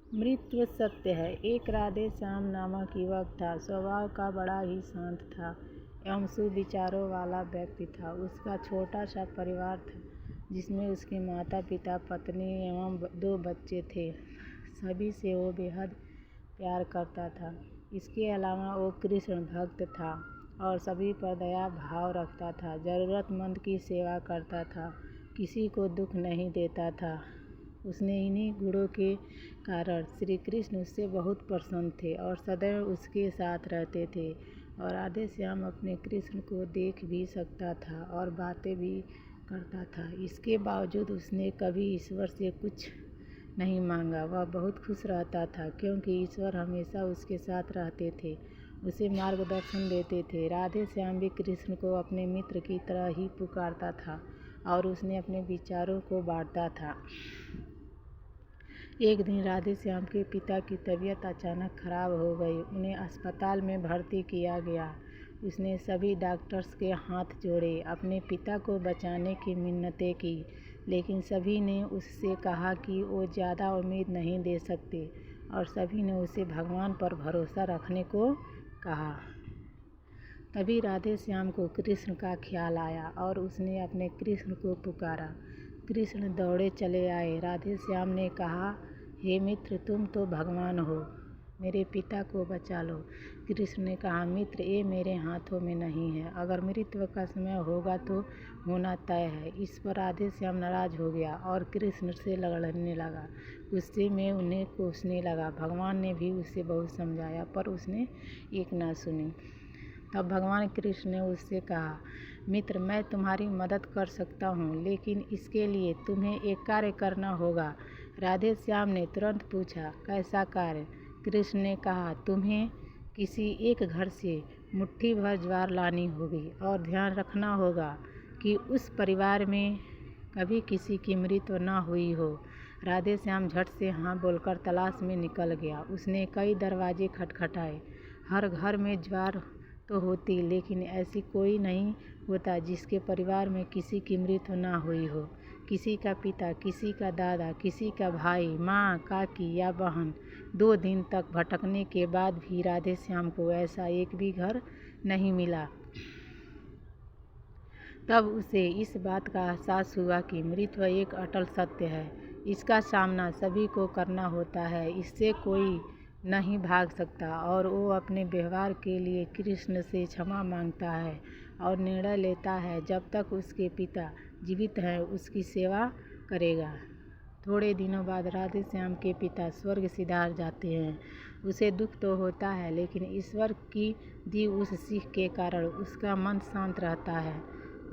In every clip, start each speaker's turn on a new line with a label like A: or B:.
A: मृत्यु सत्य है। एक राधे श्याम नामक युवक था। स्वभाव का बड़ा ही शांत था एवं सुविचारों वाला व्यक्ति था। उसका छोटा सा परिवार था जिसमें उसके माता पिता, पत्नी एवं 2 बच्चे थे। सभी से वो बेहद प्यार करता था। इसके अलावा वो कृष्ण भक्त था और सभी पर दया भाव रखता था। ज़रूरतमंद की सेवा करता था, किसी को दुख नहीं देता था। उसने इन्हीं गुणों के कारण श्री कृष्ण उससे बहुत प्रसन्न थे और सदैव उसके साथ रहते थे। और राधे श्याम अपने कृष्ण को देख भी सकता था और बातें भी करता था। इसके बावजूद उसने कभी ईश्वर से कुछ नहीं मांगा। वह बहुत खुश रहता था क्योंकि ईश्वर हमेशा उसके साथ रहते थे, उसे मार्गदर्शन देते थे। राधे श्याम भी कृष्ण को अपने मित्र की तरह ही पुकारता था और उसने अपने विचारों को बांटता था। एक दिन राधे श्याम के पिता की तबीयत अचानक खराब हो गई। उन्हें अस्पताल में भर्ती किया गया। उसने सभी डॉक्टर्स के हाथ जोड़े, अपने पिता को बचाने की मिन्नतें की, लेकिन सभी ने उससे कहा कि वो ज़्यादा उम्मीद नहीं दे सकते और सभी ने उसे भगवान पर भरोसा रखने को कहा। तभी राधे श्याम को कृष्ण का ख्याल आया और उसने अपने कृष्ण को पुकारा। कृष्ण दौड़े चले आए। राधे श्याम ने कहा, हे मित्र, तुम तो भगवान हो, मेरे पिता को बचा लो। कृष्ण ने कहा, मित्र, ये मेरे हाथों में नहीं है। अगर मृत्यु का समय होगा तो होना तय है। इस पर राधे श्याम नाराज हो गया और कृष्ण से लड़ने लगा। गुस्से में उन्हें कोसने लगा। भगवान ने भी उसे बहुत समझाया पर उसने एक ना सुनी। तब भगवान कृष्ण ने उससे कहा, मित्र, मैं तुम्हारी मदद कर सकता हूँ, लेकिन इसके लिए तुम्हें एक कार्य करना होगा। राधे श्याम ने तुरंत पूछा, कैसा कार्य? कृष्ण ने कहा, तुम्हें किसी एक घर से मुट्ठी भर ज्वार लानी होगी और ध्यान रखना होगा कि उस परिवार में कभी किसी की मृत्यु न हुई हो। राधे श्याम झट से हाँ बोलकर तलाश में निकल गया। उसने कई दरवाजे खटखटाए। हर घर में ज्वार तो होती, लेकिन ऐसी कोई नहीं होता जिसके परिवार में किसी की मृत्यु ना हुई हो। किसी का पिता, किसी का दादा, किसी का भाई, माँ, काकी या बहन। 2 दिन तक भटकने के बाद भी राधे श्याम को ऐसा एक भी घर नहीं मिला। तब उसे इस बात का एहसास हुआ कि मृत्यु एक अटल सत्य है। इसका सामना सभी को करना होता है, इससे कोई नहीं भाग सकता। और वो अपने व्यवहार के लिए कृष्ण से क्षमा मांगता है और निर्णय लेता है जब तक उसके पिता जीवित हैं उसकी सेवा करेगा। थोड़े दिनों बाद राधे श्याम के पिता स्वर्ग सिधार जाते हैं। उसे दुख तो होता है, लेकिन ईश्वर की दी उस सीख के कारण उसका मन शांत रहता है।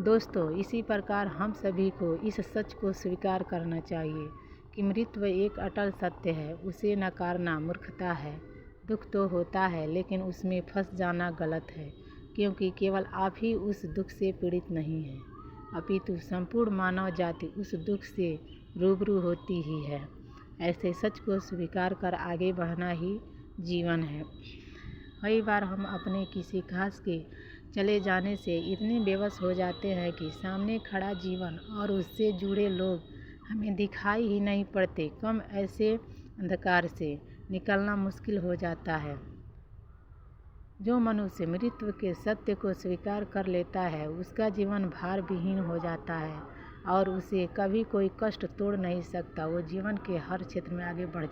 A: दोस्तों, इसी प्रकार हम सभी को इस सच को स्वीकार करना चाहिए कि मृत्यु एक अटल सत्य है। उसे नकारना मूर्खता है। दुख तो होता है, लेकिन उसमें फंस जाना गलत है, क्योंकि केवल आप ही उस दुख से पीड़ित नहीं हैं, अपितु संपूर्ण मानव जाति उस दुख से रूबरू होती ही है। ऐसे सच को स्वीकार कर आगे बढ़ना ही जीवन है। कई बार हम अपने किसी खास के चले जाने से इतने बेबस हो जाते हैं कि सामने खड़ा जीवन और उससे जुड़े लोग हमें दिखाई ही नहीं पड़ते। कम ऐसे अंधकार से निकलना मुश्किल हो जाता है। जो मनुष्य मृत्यु के सत्य को स्वीकार कर लेता है उसका जीवन भार विहीन हो जाता है और उसे कभी कोई कष्ट तोड़ नहीं सकता। वो जीवन के हर क्षेत्र में आगे बढ़ जाता है।